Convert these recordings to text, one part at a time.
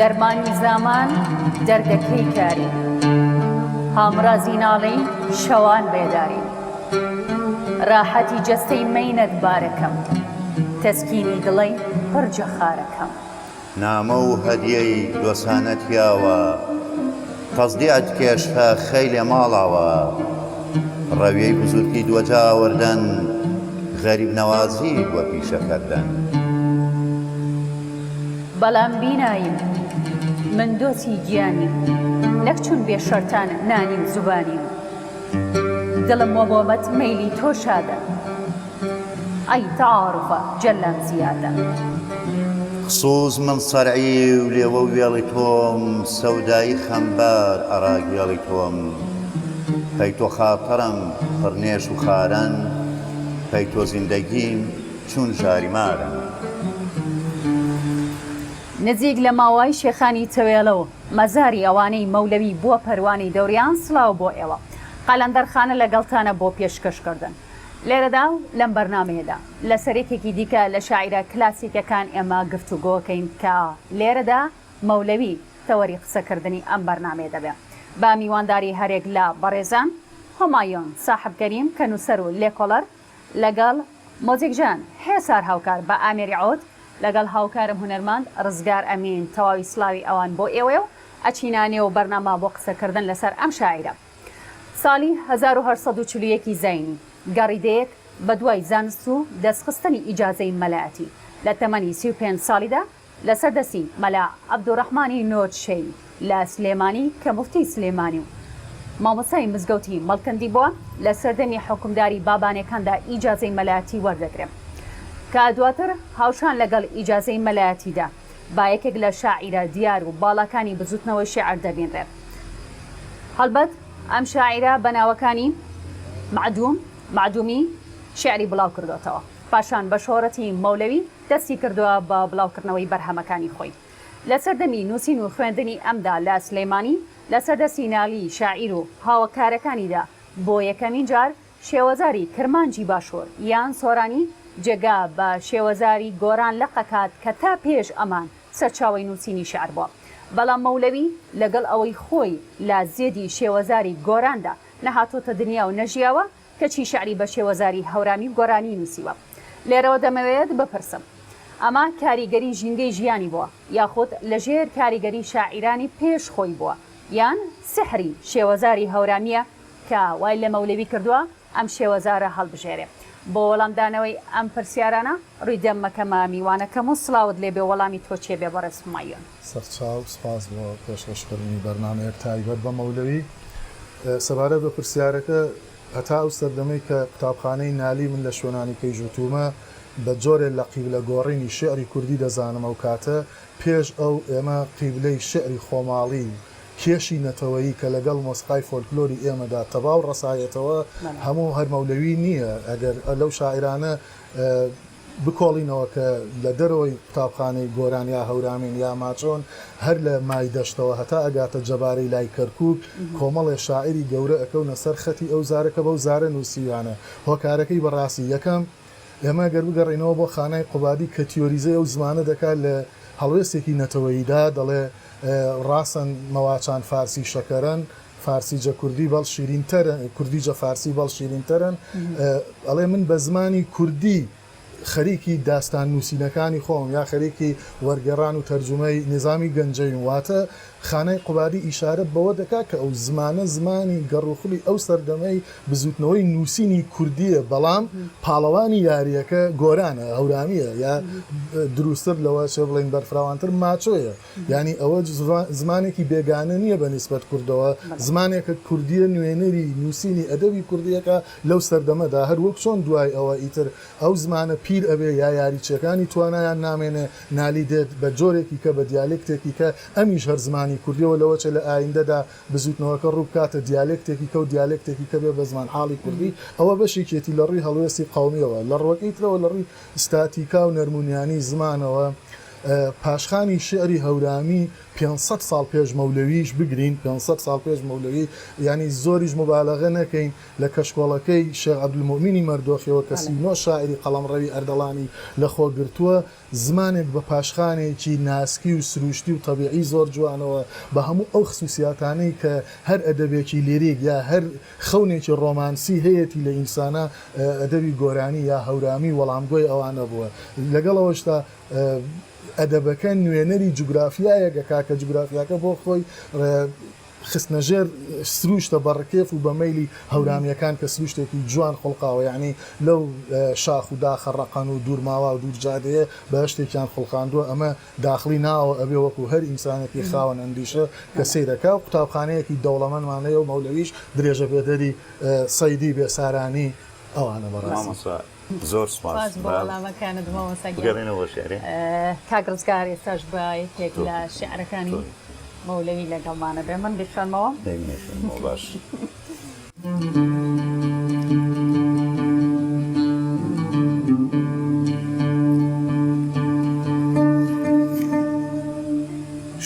دەرمانی زامان دەردەکەی کاری هامڕازی ناڵێی شەوان بێداری ڕاحەتی جەستەی مەینەت بارەکەم تەسکینی دڵەی پڕجە خارەکەم نامە و هەدیەی دۆسانەت یاوە تەزدیعت کێشتە خەیلێ ماڵاوە ڕەویەی بزورگی دووەجاوەردەن غەریب نەوازی وە پیشەکەردەن بەڵام بیناییم من دۆچی گیانیم نەک چون بێ شەرتان نانیم زوبانیم دڵم وەبۆمەت مەیلی تۆ شادە ئەی تەعاڕوفە جەلان زیادە خسووز من سەرعی و لێوە وێڵی تۆم سەودایی خەمبار ئەڕاگێڵی تۆم پەی تۆ خاتەرم پڕنێش و خارەن پەی تۆ زیندەگیم چون ژاریمارن نزیک لە ماوای شێخانی تەوێڵەوە مەزاری ئەوانەی مەولەوی بووە پەروانی دەوریان سڵاو بۆ ئێوە قەلەندەرخانە لەگەڵتانە بۆ پێشکەشکردن لێرەدا و لەم بەرنامەیەدا لە سەرێکێکی دیکە لە شاعیرە کلاسیکەکان ئێمە گفتوگۆکەین کە لێرەدا مەولەوی تەوەری قسەکردنی ئەم بەرنامەیە دەبێت با میوانداری هەرێک لە بەڕێزان هۆمایۆن ساحب کەریم کە نووسەر و لێکۆڵەر لەگەڵ مۆزیکجان هێسار هاوکار بە ئامێری عۆد لەگەڵ هاوکارم هونەرماند ڕزگار ئەمین تەواوی سلاوی ئەوان بۆ ئێوە و ئەچینانێ و بەرنامە بۆ قسەکردن لەسەر ئەم شاعیرە ساڵی 1940 زینی گەڕیدەیەک بە دوای زانست و دەستخستنی ئیجازەی مەلایەتی لە تەمەنی 35 ساڵیدا لەسەر دەستی مەلا عەبدوڕەحمانی نۆچشەی لە سلێمانی کە موفتی سلێمانی و مامۆستای مزگەوتی مەڵکەندی بووە لە سەردەمی حکومداری بابانەکاندا ئیجازەی مەلایەتی وەردەگرێت کە دواتر هاوشان لەگەڵ ئیجازەی مەلایەتیدا با یەکێک لە شاعیرە دیار و باڵەکانی بزوتنەوەی شێعر دەبینرێت هەڵبەت ئەم شاعیرە بەناوەکانی معدومی شعری بڵاو کردوتەوە پاشان بە شۆڕەتی مەولەوی دەستی کردووە بە بڵاوکردنەوەی بەرهەمەکانی خۆی لە سەردەمی نووسین و خوێندنی ئەمدا لە سلێمانی لە سەردەستی ناوی شاعیر و هاوکارەکانیدا بۆ یەکەمین جار شێوەزاری کرمانجی باشوور یان سۆرانی جێگا بە شێوەزاری گۆران لە قەکات کە تا پێش ئەمان سەرچاوی نووسینی شعر بووە بەڵام مەولەوی لەگەڵ ئەوەی خۆی لە زێدی شێوەزاری گۆراندا نەهاتۆتە دنیا و نەژیاوە کەچی شعری بە شێوەزاری هەورانی و گۆرانی نووسیوە لێرەوە دەمەوێت بپرسم ئەمە کاریگەری ژینگەی ژیانی بووە یاخود لەژێر کاریگەری شاعیرانی پێش خۆی بووە یان سحری شێوەزاری هەورامیە کە وای لە مەولەوی کردووە ئەم شێوەزارە هەڵبژێرێ بۆ وەڵامدانەوەی ئەم پرسیارانە ڕوویدەمەکەمە میوانەکەم و سڵاوت لێبێ وەڵامی تۆ چێ بێ بەڕێز هومایۆن سەرچاو سپاس بۆ پێشکەشکردنی بەرنامەیەک تایبەت بە مەولەوی سەبارەت بە پرسیارەکە هەتا ئەو سەردەمەی کە قوتابخانەی نالی من لە شوێنانی پێیژوتومە بە جۆرێ لە قیبلە گۆڕینی شعری کوردی دەزانم ئەو کاتە پێش ئەو ئێمە قیبلەی شعری خۆماڵی کێشی نەتەوەیی کە لەگەڵ مۆسیقای فۆلکلۆری ئێمەدا تەواو ڕسایەتەوە هەموو هەرمەولەوی نییە ئەگەر لەو شاعرانە بکۆڵینەوە کە لە دەرەوەی قوتابخانەی گۆران یا هەورامین یا ماچۆن هەر لە مای دەشتەوە هەتا ئەگاتە جەبارەی لای کەرکووک کۆمەڵێ شاعری گەورە ئەکەونە سەر خەتی ئەو زارەکە بەو زارە نووسیوانە هۆکارەکەی بەڕاستی یەکەم ئێمە گەر بگەڕینەوە بۆ خانای قوبادی کە تیۆریزەی ئەو زمانە دەکات لە هەڵوێستێکی نەتەوەییدا دەڵێ ڕاستن مەواچان فارسی شەکەرن فارسی جە کوردی بەڵ شیرینتەرن کوردی جە فارسی بەڵ شیرینتەرن ئەڵێ من بە زمانی کوردی خەریکی داستان نووسینەکانی خۆم یا خەریکی وەرگێڕان و تەرجمەی نظامی گەنجەوی واتە خانەی قوبادی ئیشارە بەوە دەکات کە ئەو زمانە زمانی گەڕوخلی ئەو سەردەمەی بزوتنەوەی نووسینی کوردیە بەڵام پاڵەوانی یاریەکە گۆرانە هەورامیە یا دروستتر لەوە چێ بڵین بەرفراوانتر ماچۆیە ینی ئەوە زمانێکی بێگانە نییە بە نیسبەت کوردەوە زمانێکە کوردیە نوێنەری نووسینی ئەدەبی کوردیەکە لەو سەردەمەدا هەر وەک چۆن دوای ئەوە ئیتر ئەو زمانە پیر ئەبێ یا یاریچەکانی توانایان نامێنێ نالی دێت بە جۆرێکی کە بە دیالکتێکی کە ئەمیش هەر زمانی کوردیەوە لەوەچە لە ئایندەدا بزوتنەوەکە ڕووکاتە دیالکتێکی کە و دیالکتێکی کە بێ بە زمان حاڵی کوردی ئەوە بەشێکێتی لە ڕووی هەڵوێستی قومیەوە لە ڕوەکەیترەوە لە ڕووی ستاتیکا و نەرمونیانی زمانەوە پاشخانی شعری هەورامی 500 ساڵ پێش مەولەویش بگرین 500 ساڵ پێش مەولەوی ینی زۆریش مبالغە نەکەین لە کەشکۆڵەکەی شێخ عەبدولمومینی مەردۆخیەوە کە 39 شاعری قەڵەمڕەوی ئەردەڵانی لەخۆ گرتووە زمانێک بە پاشخانێکی ناسکی و سروشتی و تەبیعی زۆر جوانەوە بە هەموو ئەو خصوصیاتانەی کە هەر ئەدەبێکی لیریک یا هەر خەونێکی ڕۆمانسی هەیەی لە ئینسانە ئەدەبی گۆرانی یا هەورامی وەڵامگۆی ئەوانە بووە لەگەڵەوەشتا ئەدەبەکە نوێنەری جوگرافیایەکە کاکە جوگرافیاکە بۆ خۆی خستنەژێر سروشتە بەڕکێف و بە مەیلی هەورامیەکان کە سروشتێکی جوان خڵقاوە یعنی لەو شاخ و داخە ڕقەن و دوورماوە و دوورجادەیە بە شتێکیان خڵقاندووە ئەمە داخلی ناوە ئەبێ وەکو هەر ئینسانێکی خاوەن ئەندیشە کە سیرەکە و قوتابخانەیەکی دەوڵەمەندمانەیە و مەولەویش درێژە بێدەری سەیدی بێسارانی ئەوانە بەڕاستی زۆر سپاس بەڵامەکانت بگەڕێنەوە شێعرێ کاگرزگار ئێستاش بە یەکێک لە شێعرەکانی مەولەوی لەگەڵمانە بێ من بشانمەوە باش.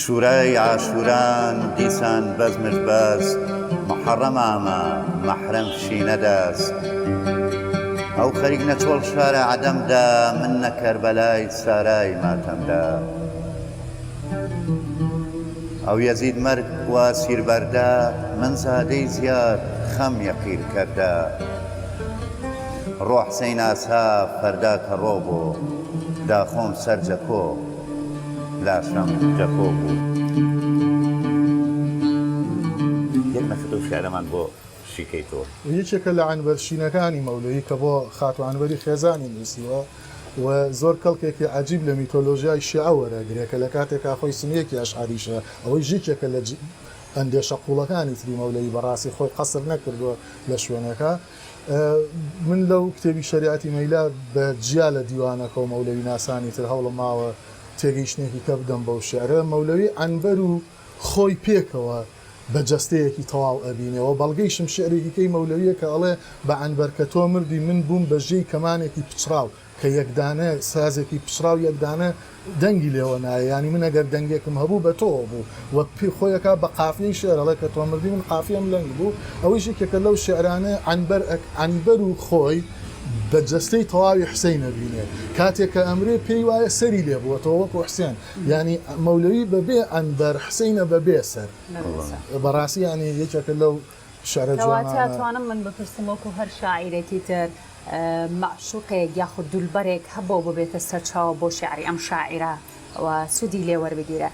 شورای عاشوران دیسان بەزمش بەست محەڕەمامە مەحرەم شی نەدەست ئەو خەریک نەچۆڵ شارە عەدەمدا من نە کەربەلای سارای ماتەمدا ئەو یەزید مەرگ وا سیربەردا من زادەی زیاد خەم یەقیر کەردا ڕۆ حسەین ئاسا فەردا کە ڕۆ بوو داخۆم سەر جەکۆ لاشەم جەکۆ بوو یەک نەخدە و شارەمان بۆ شیکەیتەوە یەکێکە لە عنبەرشینەکانی مەولەوی کە بۆ خاتوعنبەری خێزانی نووسیوە و زۆر کەڵکێکی عجیب لە میتۆلۆژیای شیعە وەرەگرێت کە لە کاتێکا خۆی سنیەکی ئەشعریشە ئەوەی ژیکێکە لە ئەندێشە قوڵەکانی تری مەولەوی بەڕاستی خۆی قەسر نەکردووە لە شوێنەکە من لەو کتێبی شریعەتی مەیلا بە جیا لە دیوانەکە و مەولەوی ناسانی تر هەوڵم ماوە تێگەیشتێکی کە بدەم بەو شێعرە مەولەوی عنبەر و خۆی پێکەوە بە جەستەیەکی تەواو ئەبینەوە بەڵگەیشم شعرێکیکەی مەولەویە کە ئەڵێ بە عنبەر کە تۆ مردی من بووم بەژێی کەمانێکی پچراو کە یەکدانە سازێکی پچراو یەکدانە دەنگی لێوە نایە ینی من ئەگەر دەنگێکم هەبوو بە تۆ بوو وە پێ خۆیەکە بە قافیەی شێرەڵێ کە تۆ مردی من قافیم لەنگ بوو ئەوەی ژێکێکە لەو شێعرانە عنبەر و خۆی بە جەستەی تەواوی حسەین ئەبینێ کاتێککە ئەمرێ پێی وایە سەری لێ بووەتەوە وەکو حسێن ینی مەولەوی بەبێ عنبەر حسەینە بەبێ سەر بەڕاستی ینی یەکێکە لەو شعرە جوانە من بپرسم وەکو هەر شاعیرێکی تر معشوقێک یاخود دولبەرێک هەبوو ببێتە سەرچاوە بۆ شعری ئەم شاعیرە و سوودی لێ وەربگیرە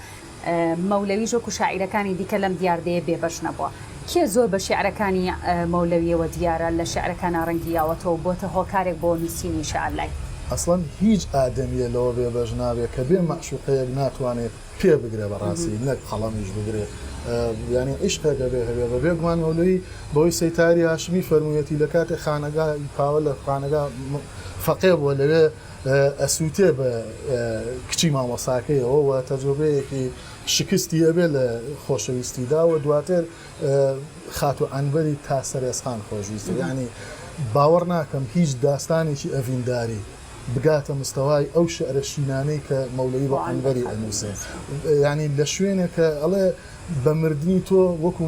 مەولەوی ژۆک و شاعیرەکانی دیکە لەم دیاردەیە بێبەش نەبووە کێ زۆر بە شعرەکانی مەولەویەوە دیارە لە شعرەکان ڕەنگیاوەتەوە بۆتە هۆکارێک بۆ نووسینی شعر لای ئەسڵەن هیچ ئادەمیە لەوە بێبەش نابێت کە بێ معشوقەیەک ناتوانێت پێ بگرێ بەڕاستی نەک قەڵەمیش بگرێت ینی عیشقەکە بێ هەبێ بە بێگومان مەولەوی بۆی سەیتاری هاشمی فەرموویەتی لە کاتێک خانەگا پاوە لە خانەگا فەقێ بووە لەوێ ئەسووتێ بە کچی مامۆساکەیەوە و تەجربەیەکی شکستی هەبێ لە خۆشەویستیدا و دواتر خاتو عنبەری تا سەرێسخان خۆشویستە یعنی باوەڕ ناکەم هیچ داستانێکی ئەڤینداری بگاتە مستەوای ئەو شعرە شینانەی کە مەولەوی بۆ عنبەری ئەنووسێ ینی لە شوێنێکە ئەڵێ بە مردنی تۆ وەکو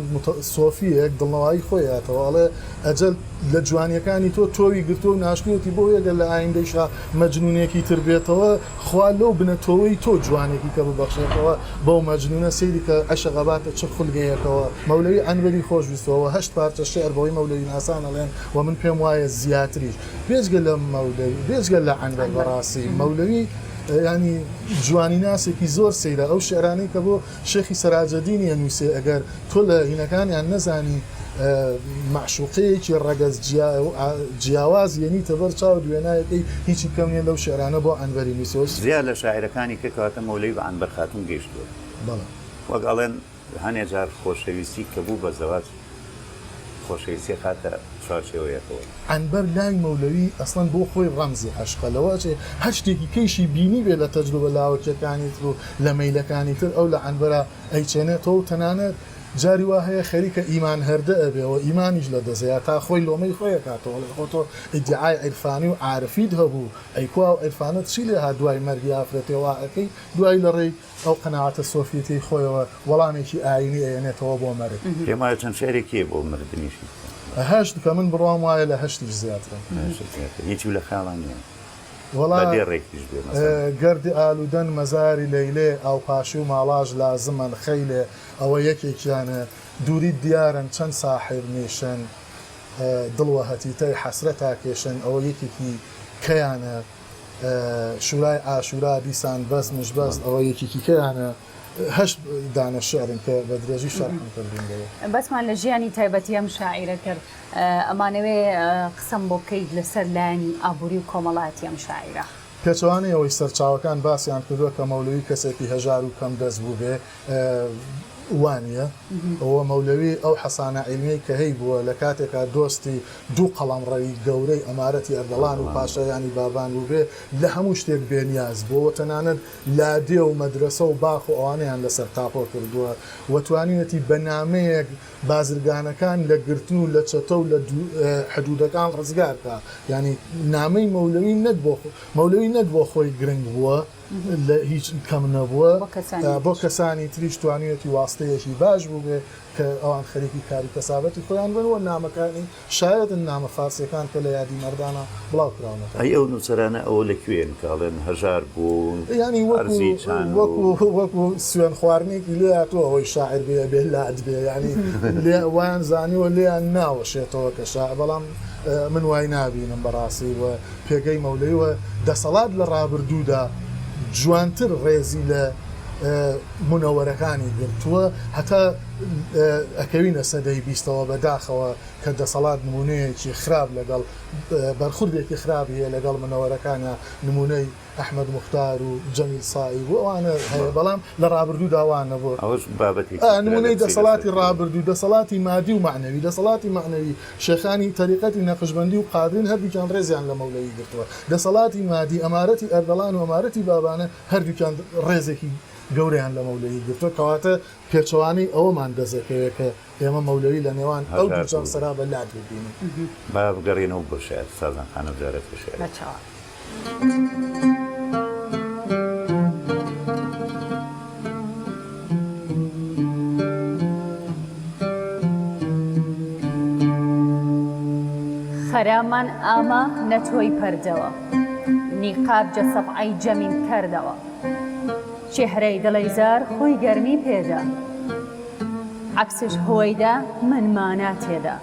سۆفیەک دڵنەوەی خۆیاتەوە ئەڵێ ئەجەل لە جوانیەکانی تۆ تۆوی گرتو و ناشکوێتی بۆ یەگەر لە ئایندەیشا مەجنونێکی تر بێتەوە خوا لەو بنەتەوەی تۆ جوانێکی کە ببەخشێتەوە بەو مەجنونە سەیری کە عەشەغەباتە چ خولگەیەکەوە مەولەوی عنبەری خۆشویستەوە 8 پارچە شێعر بەوەی مەولەوی ناسان ئەڵێن و من پێم وایە زیاتریش بێجگە لە مەولەوی بێجگە لە عنبەر بەڕاستی مەولەوی ینی جوانی ناسێکی زۆر سەیرە ئەو شعرانەی کە بۆ شێخی سەراجەدینی ئەنووسێ ئەگەر تۆ لە هینەکانیان نەزانی معشوقەیەکی ڕەگەز جیاواز یەنی تەبەر چاو دوێنایەکەی هیچی کەم نیە لەو شعرانە بۆ عنبەری نووسێ زیاد لە شاعیرەکانی کە کەواتە مەولەوی بە عنبەر خاتون گەیشتووە وەک ئەڵێن هەنێ جار خۆشەویستی کە بوو بە زەواج خۆشەویستی خاتە چارچێوەیەکەوە عنبەر لای مەولەوی ئەسڵەن بۆ خۆی ڕەمزی عەشقەلەوە چێ هەر شتێکی کەیشی بینی بێ لە تەجروبە لاوەکیەکانی تر و لە مەیلەکانی تر ئەو لە عنبەرە ئەیچێنێتەوە تەنانەت جاری وا هەیە خەریکە ئیمان هەردە ئەبێەوە ئیمانیش لە دەزەیە تا خۆی لۆمەی خۆی کاتەوە لە خۆتۆ ئیدعای عیرفانی و عارفیت هەبوو ئەیکوا و عیرفانت چی لێ ها دوای مەرگی ئافرەتێواەکەی دوای لە ڕێی ئەو قەناعەتە سۆفیەتی خۆیەوە وەڵامێکی ئاینی ئەێنێتەوە بۆ مەرگ پێمایە چەند شارێکی بۆ مردنیشی هەشت کە من بڕوام وایە لە هەشتیش زیاترە هیچی لە خاڵان نیە وڵا ڕێکیش بێ گەردی ئالودەن مەزاری لەیلێ ئەو پاشی و ماڵاژ لازمن خەیلێ ئەوە یەکێکیانە دووری دیارن چەند ساحب نیشن دڵوە هەتیتەی حەسرە تاکێشن ئەوە یەکێکی کەیانە شورای ئاشورا دیسان بەس مش بەست ئەوە یەکێکی کەیانە هەشت دانە شعرن کە بە درێژی شەرحم کردین بەسمان لە ژیانی تایبەتی ئەم شاعیرە کرد ئەمانەوێ قسەم بۆ بکەیت لەسەر لایانی ئابووری و کۆمەڵاتی ئەم شاعیرە پێچوانەی ئەوەی سەرچاوەکان باسییان کردووە کە مەولەوی کەسێکی هەژار و کەم دەست بوو بێ وانە ئەوە مەولەوی ئەو حەسانە عیلمیەی کە هەی بووە لە کاتێکا دۆستی دوو قەڵەمڕەوی گەورەی ئەمارەتی ئەردەڵان و پاشایانی بابان بوو بێ لە هەموو شتێک بێنیاز بۆ تەنانەت لادێ و مەدرسە و باخ و ئەوانیان لەسەر تاپۆ کردووە وەتوانیەتی بەنامەیەک بازرگانەکان لە گرتن و لە چەتە و لە حدودەکان ڕزگارکە ینی نامەی مەولەوی نەت بۆ خۆی گرنگ بووە لە هیچ کەم نەبووە بۆ کەسانی تریش توانیەتی واستەیەکی باش بوو بێ کە ئەوان خەریکی کاری کەسابەتی خۆیان بنەوە نامەکانی شایەتن نامە فارسیەکان کە لە یادی مەردانە بڵاو کراونەوە ئەی ئەو نووسەرانە ئەوە لەکوێن کاڵێن هەژار بوون ینی وەکو سوێن خواردنێکی لێ هاتووە ئەوەی شاعر بێ بێ لات بێ ینی لێ وان زانیوە لێیان ناوەشێتەوە کە بەڵام من وای نابینم بەڕاستی وە پێگەی مەولەیەوە دەسەڵات لە ڕابردوودا جوانتر ڕێزی لە منەوەرەکانی گرتووە هەتا ئەکەوینە سەدەی بیستەوە بەداخەوە کە دەسەڵات نمونەیەکی خراپ لەگەڵ بەرخوردێکی خراپی هەیە لەگەڵ منەوەرەکانە نمونەی ئەحمەد موختار و جەمیل سائی بوو ئەوانە هەیە بەڵام لە ڕابردوو داوانە بۆ نمونەی دەسەڵاتی ڕابردوو دەسەڵاتی مادی و معنەوی دەسەڵاتی معنەوی شێخانی تەریقەتی نەقشبەندی و قادرین هەردووکیان ڕێزیان لە مەولەوی گرتووە دەسەڵاتی مادی ئەمارەتی ئەردەڵان و ئەمارەتی بابانە هەردووکیان ڕێزێکی گەوریان لە مەولەوی گرتووە کەواتە پێچەوانی ئەوەمان دەزەکەوێت کە ئێمە مەولەوی لە نێوان ئەو دووچەم سەرا بە لات ببینین با بگەڕێنەوە بۆ شێعر سازان خانە بجارێت بە شێعر خەرامان ئامە نەتۆی پەردەوە نیقاب جە سەفعەی جەمین کردەوە چێهرەی دڵەیزار خۆی گەرمی پێدا عەکسش هۆیدا من مانا تێدا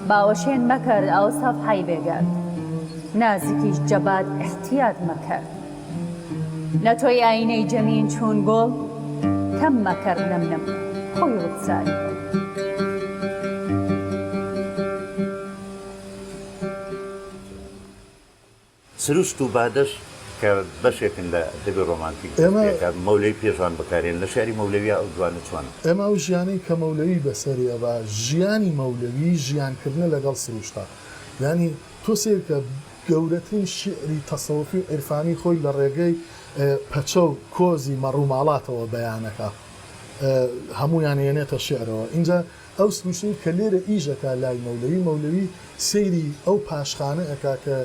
باوەشێن مەکرد ئەو سەفحەی بێگەرد نازیکیش جەبات احتیات مەکرد نەتۆی ئاینەی جەمین چوون گۆڵ کەم مەکرد نەمنم خۆی ڕوخساری سروشت و بادەش کە بەشێکن لە دەبێ ڕۆمانتیک مەولەوی پێشوان بەکارێن لە شاری مەولەوی ئەو جوانە چوانە ئێمە ئەو ژیانی کە مەولەوی بەسەری ئەبا ژیانی مەولەوی ژیانکردنە لەگەڵ سروشتا ینی تۆ سێر کە گەورەترین شعری تەسەوفی و عیرفانی خۆی لە ڕێگەی پەچە و کۆزی مەڕووماڵاتەوە بەیانەکە هەمویان هێنێتە شعرەوە اینجا ئەو سروشتەی کە لێرە ئیژەکە لای مەولەوی سەیری ئەو پاشخانە ئەکا کە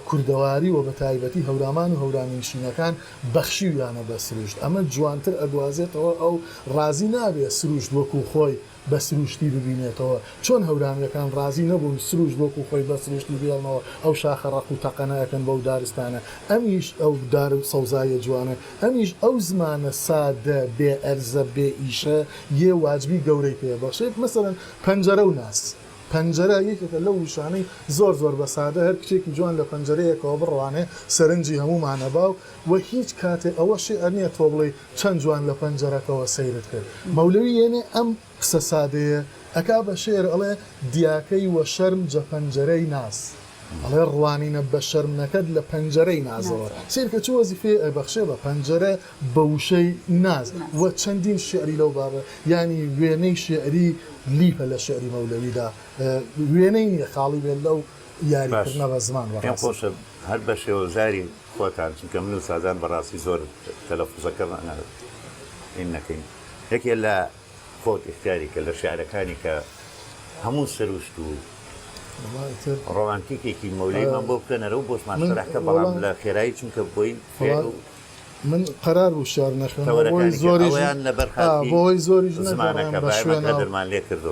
کوردەواری و بە تایبەتی هەورامان و هەورانیشینەکان بەخشیویانە بە سروشت ئەمە جوانتر ئەدوازێتەوە ئەو ڕازی نابێت سروشت وەکو خۆی بە سروشتی ببینێتەوە چۆن هەورانیەکان ڕازی نەبوون سروشت وەکو خۆی بە سروشتی بێڵنەوە ئەو شاخە ڕق و تەقەنەکەن بەو دارستانە ئەمیش ئەو دار سەوزایە جوانە ئەمیش ئەو زمانە سادە بێ ئەرزە بێ ئیشە یێ واجبی گەورەی پێ بەخشێت مەسەرەن پەنجەرە و ناس پەنجەرە یەکێکە لەو وشانەی زۆر بە سادە هەر کچێکی جوان لە پەنجەرەیەکەوە بڕوانێ سەرنجی هەمومانەبا و هیچ کاتێ ئەوە شێعر نییە تۆ بڵێ چەند جوان لە پەنجەرەکەەوە سەیرت کرد مەولەوی یێنێ ئەم قسە سادەیە ئەکا بە شێعر ئەڵێ دیاکەی وە شەرم جە پەنجەرەی ناس ئەڵێ ڕوانینە بە شەرمنەکەت لە پەنجەرەی نازەوە سێرکە چ وەزیفێ ئەبەخشێ بە پەنجەرە بە وشەی ناز وە چەندین شعری لەو بابە ینی وێنەی شعری لیپە لە شعری مەولەویدا وێنەی نیە خاڵی بێت لەو یاریکردنە بە زمان خۆشە هەر بە شێوەزاری خۆتان چونکە من و سازان بەڕاستی زۆر تەلەفوزەکە این نەکەین یەکێ لە خۆت اختیاری کە لە شعرەکانی کە هەموو سروشت و ڕۆمانتیکێکی مەولەیمان بۆ بکەنەرەوە بۆشمان شەرحکە بەڵام لە خێرایی چونکە بۆی من قرار بوو شار نەخێن بۆی زۆریش زمانەکە دەرمان لێ کردو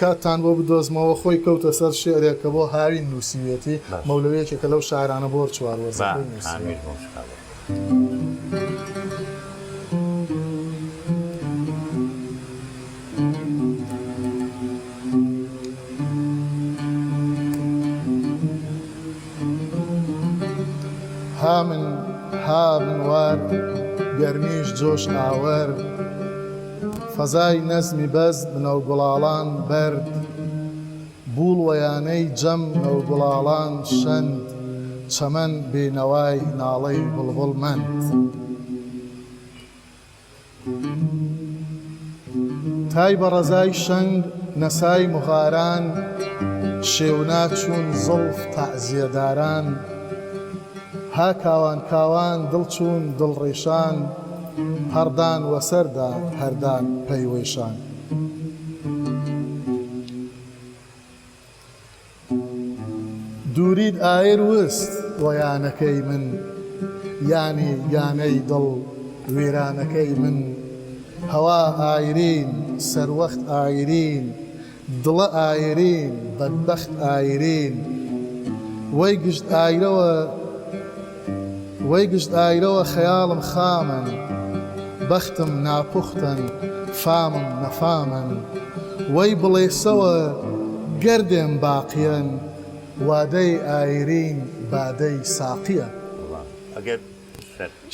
کاتان بۆ بدۆزمەوە خۆی کەوتە سەر شێعرێکە بۆ هاوین نووسیوێتی مەولەوەیەکێکە لەو شاعرانە بۆ چواروەزە ها من وار گەرمیش جۆش ئاوەر فەزای نەزمی بەز بنەو گوڵاڵان بەرد بوڵوەیانەی جەم نەو گوڵاڵان شەند چەمەن بێنەوای ناڵەی بڵبڵمەند تای بە ڕەزای شەنگ نەسای مغاران شێوناچوون زڵف تەعزیەداران ها کاوان کاوان دڵچوون دڵڕێشان هەردان وەسەردا هەردان پەیوەیشان دوورید ئایر وست وەیانەکەی من یانی یانەی دڵ وێرانەکەی من هەوا ئایرین سەروەخت ئایرین دڵە ئایرین بەدبەخت ئایرین وەی گشت ئایرەوە وەی گشت ئایرەوە خەیاڵم خامن بەختم ناپوختن فامم نەفامن وەی بڵێسەوە گەردێم باقیەن وادەی ئایرین بادەی ساقیە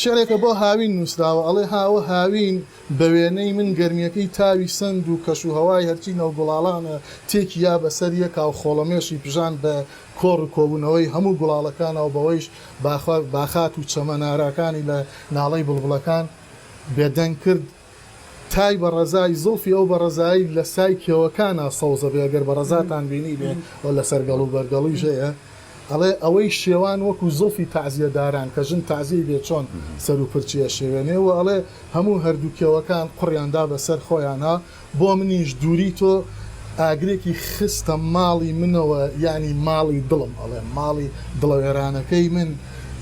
شعرێکە بۆ هاوین نووسراوە ئەڵێ هاوە هاوین بە وێنەی من گەرمیەکەی تاوی سند و کەش و هەوای هەرچی نەوگوڵاڵانە تێکی یا بەسەر یەکا و خۆڵەمێشی پژان بە کۆڕ و کۆبوونەوەی هەموو گوڵاڵەکانەوە بەوەیش باخات و چەمەناراکانی لە ناڵەی بڵبڵەکان بێدەنگ کرد تای بە ڕەزای زڵفی ئەو بە ڕەزایی لە سای کێوەکانە سەوزە بێگەر بە ڕەزاتان بینی بێ لە سەرگەڵ و بەرگەڵی ژەیە ئەڵێ ئەوەی شێوان وەکو زڵفی تەعزیەداران کە ژن تەعزیە بێ چۆن سەر و پرچیە شێوێنێەوە ئەڵێ هەموو هەردووکێوەکان قڕیاندا بەسەر خۆیانە بۆ منیش دووری تۆ ئاگرێکی خستە ماڵی منەوە ینی ماڵی دڵم ئەڵێ ماڵی دڵەوێرانەکەی من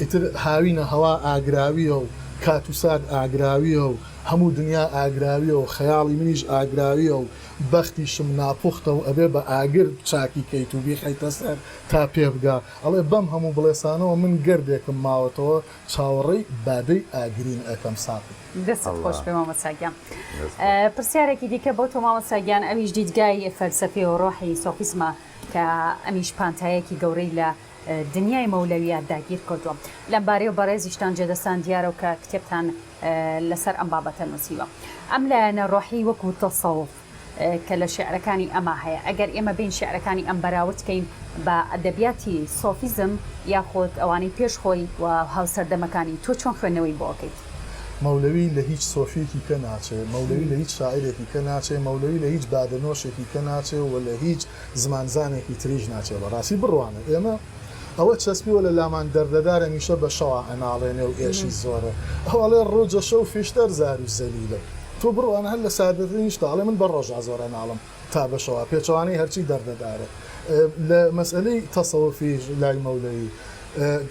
ئیتر هاوینە هەوا ئاگراویە و کاتوسات ئاگراویە و هەموو دنیا ئاگراویە و خەیاڵی منیش ئاگراویە و بەختیشم ناپوختە و ئەبێ بە ئاگر چاکی کەیت و بیخەیتە سەر تا پێبگا ئەڵێ بەم هەموو بڵێسانەوە من گەردێکم ماوەتەوە چاوەڕێی بادەی ئاگرین ئەەکەم ساقی دەست خۆش پێ مامەساگیان پرسیارێکی دیکە بۆ تۆ مامەساگیان ئەویش دیدگای فەلسەفی و ڕۆحی سۆفیزمە کە ئەمیش پانتایەکی گەورەی لە دنیای مەولەویە داگیر کردووە لەمبارەی و بەڕێزیشتان جێدەستان دیارە و کە کتێبتان لەسەر ئەم بابەتە نووسیوە ئەم لایەنە ڕۆحی وەکو تەسەوف کە لە شعرەکانی ئەمە هەیە ئەگەر ئێمە بین شعرەکانی ئەم بەراورد بکەین بە ئەدەبیاتی سۆفیزم یاخۆت ئەوانەی پێشخۆی و هاوسەردەمەکانی تۆ چۆن خوێندنەوەی بۆ ئەەکەیت مەولەوی لە هیچ سۆفیێکی کە ناچێت مەولەوی لە هیچ شاعرێکی کە ناچێت مەولەوی لە هیچ بادەنۆشێکی کە ناچێت و لە هیچ زمانزانێکی تریژ ناچێت بەڕاستی بڕوانە ئێمە ئەوە چەسپیوە لە لامان دەردەدارە میشە بە شەوا ئەناڵێنێ و ئێشی زۆرە ئەوڵێ ڕۆجە شەو فێشتەر زار و زەلیلە تۆ بڕوانە هەر لە سادەترین شتاڵێ من بە ڕۆژا زۆرە ناڵم تا بەشەوە پێچوانەی هەرچی دەردەدارە لە مەسئلەی تەسەوفی لای مەولەوی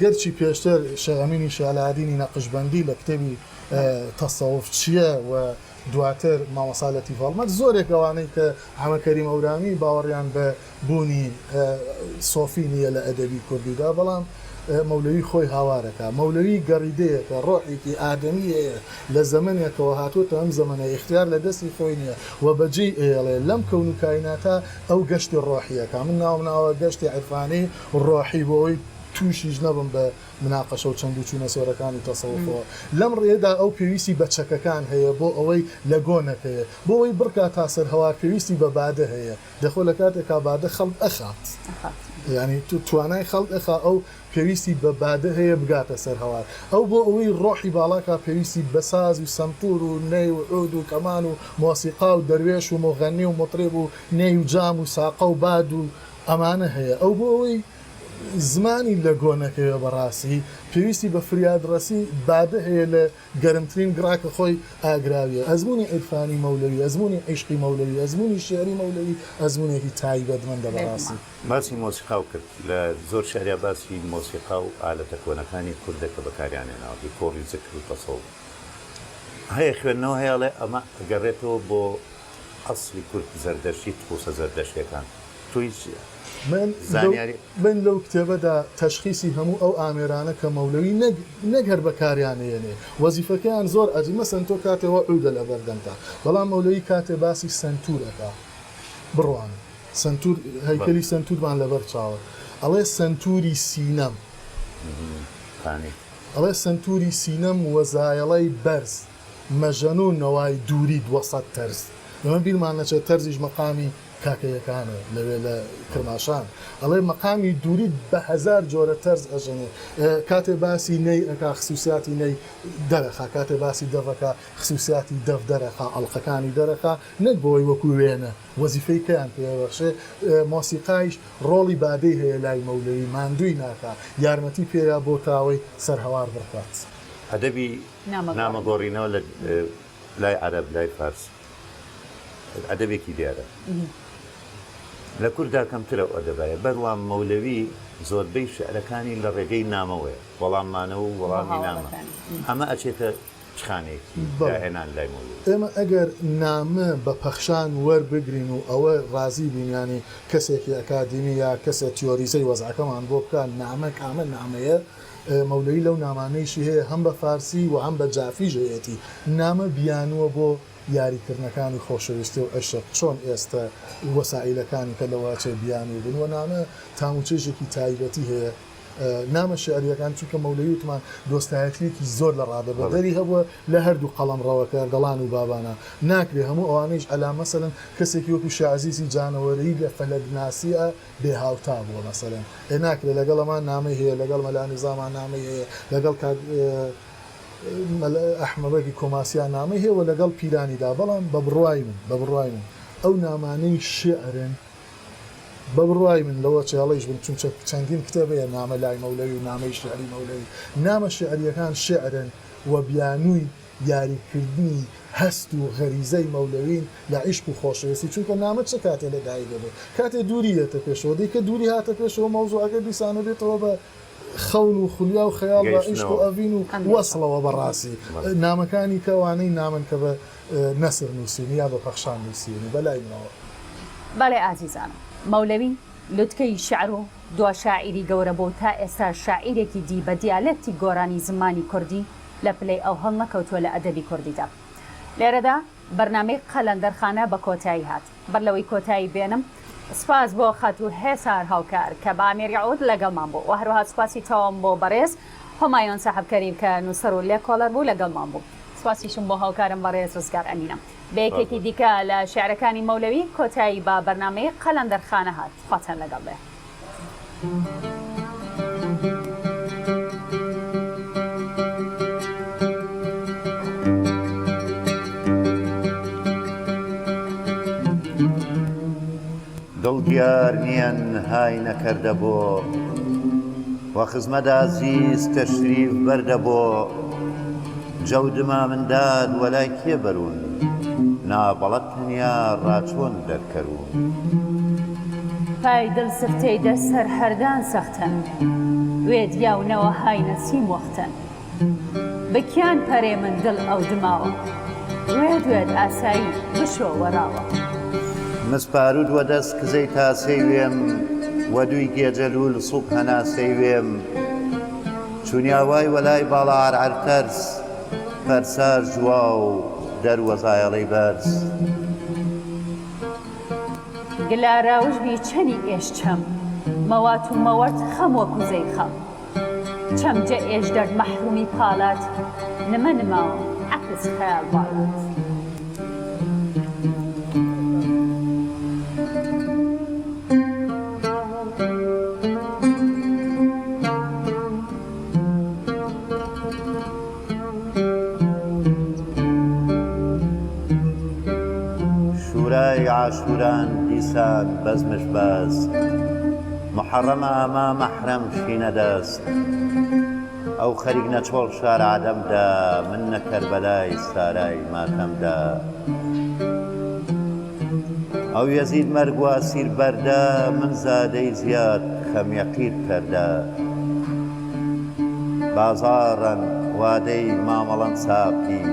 گەرچی پێشتر شەغەمینی شالادینی نەقشبەندی لە کتێبی تەسەوف چییە و دواتر مامەسالەتی فەڵمەت زۆرێک ئەوانەی کە حەمەکەریم ئەورامی باوەڕیان بە بوونی سۆفی نییە لە ئەدەبی کوردیدا بەڵام مەولەوی خۆی هاوارەکە مەولەوی گەڕیدەیەکە ڕۆحێکی ئادەمیەیە لە زەمنێکەوە هاتوۆتە ئەم زەمنە اختیار لە دەستی خۆی نییە و بەجێ ئێڵێ لەم کەون و کایناتە ئەو گەشتی ڕۆحیەکە من ناومناوە گەشتی عرفانی ڕۆحی بۆی تووشیش نەبم بە مناقەشە و چەند و چوونە سۆرەکانی تەسەوفەوە لەم ڕێدا ئەو پێویستی بە چەکەکان هەیە بۆ ئەوەی لە گۆنەکەیە بۆ ئەوەی بڕکات تا سەر هەوا پێویستی بە بادە هەیە دەخۆ لە کاتێکا بادە خەڵک ئەخات ینی توانای خەڵک ئەخا ئەو پێویستی بە بادە هەیە بگاتە سەر هەوار ئەو بۆ ئەوەی ڕۆحی باڵاکە پێویستی بەساز و سەمتور و نەی و عود و کەمان و مۆسیقا و دەروێش و مۆغەنی و مطرێب و نەی و جام و ساقە و باد و ئەمانە هەیە ئەو بۆ ئەوەی زمانی لە گۆنەکەوە بەڕاستی پێویستی بە فریادڕەسی بادە هەیە لە گەرمترین گڕاکە خۆی ئاگراویە ئەزمموی عیرفانی مەولەوی ئەزمموی عیشقی مەولەوی ئەزمموی شێری مەولەوی ئەزمونێکی تایبەتمەندە بەڕاستی باسی مۆسیقا کرد لە زۆر شاریا باسی مۆسیقا و ئالەتە کۆنەکانی کوردەکە بەکاریانێناوی کۆڕی زکر و تەسەڵ هەیە خوێندنەوە هەیەڵێ ئەمە گەڕێتەوە بۆ ئەسلی کورد زەردەشی خۆسە زەردەشتەکان توی من لەو کتێبەدا تەشخیصی هەموو ئەو ئامێرانە کە مەولەوی نەک هەر بەکاریانێنێ وەزیفەکەیان زۆر ئەجی مەسەن تۆ کاتێەوە عودە لە بەردەمدا بەڵام مەولەوی کاتێ باسی سنتورەکە بڕوان سنتور هەیکەلی سنتورمان لەبەر چاوە ئەڵێ سنتوری سینەم ئەڵێ سنتوری سینەم وەزایەڵەی بەرز مەژەن و نەوای دووری 200 تەرز لەمە بیرمان نەچێت تەرزیش مەقامی کاکەیەکانە لەوێ لە کرماشان ئەڵێ مەقامی دووری بە 1000 جۆرە تەرز ئەژەنێ کاتێ باسی نەی ئەکا خسووسیاتی نەی دەرەخا کاتێ باسی دەڤەکە خسووسیاتی دەف دەرەخا ئەڵلقەکانی دەرەخا نەک بۆی وەکو وێنە وەزیفەی کەیان پێوەشێ مۆسیقایش ڕۆڵی بادەی هەیە لای مەولەوی ماندووی ناکا یارمەتی پێیا بۆ تاوەی سەرهەوار بڕکات ئەدەبی نامەگۆڕینەوە لای عەرەب لای فارس ئەدەبێکی دیارە لە کووردا کەمترە ئەدەبایە بەڵام مەولەوی زۆربەی شعرەکانی لە ڕێگەی نامەوەیە وەڵاممانەوە و وەڵامی نامە ئەمە ئەچێتە چخانێکی هێنان لای مەولەوی ئێمە ئەگەر نامە بە پەخشان وەربگرین و ئەوە ڕازی بینیانی کەسێکی ئەکادمی یا کەسە تیۆریزەی وەزعەکەمان بۆ بکان نامە کامە نامەیە مەولەوی لەو نامانەیشی هەیە هەم بە فارسی و هەم بە جافیژەیەتی نامە بیانوە بۆ یاریکردنەکانی خۆشەویستی و عشق چۆن ئێستا وەسائلەکانی کە لەواچێ بیانی بن و نامە تاموچێژێکی تایبەتی هەیە نامە شعریەکان چونکە مەولەوی وتمان دۆستایەتیەکی زۆر لە ڕادەبەردەری هەبووە لە هەردوو قەڵەم ڕەوەکە دەڵان و بابانە ناکرێ هەموو ئەوانەیش ئەلا مەسەلەن کەسێکی وەکو شازیزی جانەوەرەی لە فەلەگناسیە بێهاوتا بووە مەسەلەن ناکرێت لەگەڵ ئەمان نامەی هەیە لەگەڵ مەلانی زامان نامەی هەیە لەگەڵ ئەحمەدی کۆماسیان نامەی هەیە لەگەڵ پیرانیدا بەڵام بە بڕوای من ئەو نامانەی شعرن بە بڕوای من لەوە چاڵیش بن چونچە چەندین کتێبەیە نامە لای مەولەوی و نامەی شعری مەولەوی نامە شعریەکان شعرن و بیانووی یاریکردنی هەست و غەریزەی مەولەوین لە عیشق و خۆشەویستی چونکە نامە چه کاتێ لەدایک دەبێت کاتێ دووریەتە پێشەوە دیکە دووری هاتە پێشەوە مەوزوعەکە دیسانە بێتەوە بە خەون و خولیا و خەیاڵ بە عیشق و ئەڤین و وەسڵەوە بەڕاستی نامەکانی کەوانەی نامن کە بە نەسر نووسینی یا بە پەخشان نووسینی بەلای منەوە بەڵێ ئازیزانم مەولەوی لوتکەی شعر و دو شاعری گەورە بۆ تا ئێستا شاعیرێکی دی بە دیالەکتی گۆرانی زمانی کوردی لە پلەی ئەو هەڵ نەکەوتووە لە ئەدەبی کوردیدا لێرەدا بەرنامەی قەلەندەرخانە بە کۆتایی هات بەر لەوەی کۆتایی بێنم سپاس بۆ خەت و هێسار هاوکار کە بە ئامێریعود لەگەڵمان بوو و هەروەها سپاسی تەواو بۆ بەڕێز هۆمایۆن ساحەبکەریم کە نووسەر و لێکۆڵەر بوو لەگەڵمان بوو سپاسیشم بۆ هاوکارم بەڕێز ڕزگار ئەمینە بەیەکێکی دیکە لە شعرەکانی مەولەوی کۆتایی بە بەرنامەی قەلەندەرخانە هات خواتان لەگەڵ بێ دڵگیار نیەن های نەکەردە بۆ وە خزمەت عەزیز تەشریف بەردە بۆ جەودما منداد وەلای کێ بەروون نابەڵەت تەنیا ڕاچۆن دەرکەروون پای دڵ سفتەی دەسەر هەردان سەختن وێ دیاونەوە های نەسیم وەختن بکیان پەرێ من دڵ ئەو دماوە وێت ئاسایی بشۆ وەراوە مسپارود وە دەست کزەی تاسەی وێم وە دووی گێجەلول سووب هەناسەی وێم چونیاوای وەلای باڵا عەرعەر تەرس پەرسار جووا و دەروەزایەڵەی بەرز گلاراوش بی چەنی ئێشچەم مەوات و مەوەرد خەم وەکو زەی خەم چەمجە ئێش دەرد مەحرومی پاڵات نمە نماوە عەکس خەیاڵ باڵات شورای عاشوران دیسان بەزمش باز محەڕەمە ئەما مەحرەم شینە دەست ئەو خەریک نەچۆڵ شار عەدەمدا من نەکەربەلای سارای ماتەمدا ئەو یەزید مەرگ وا سیر بەردا من زادەی زیاد خەمیەقیر کەردا بازاڕەن وادەی مامەڵەن چاپی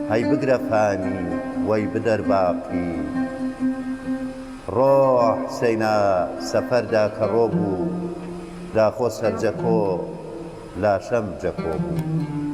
هەی بگرە فانی وەی بدەر باقی ڕۆح سەینا سەفەردا کە ڕۆ بوو داخۆ سەرجەکۆ لاشەم جەکۆ بوو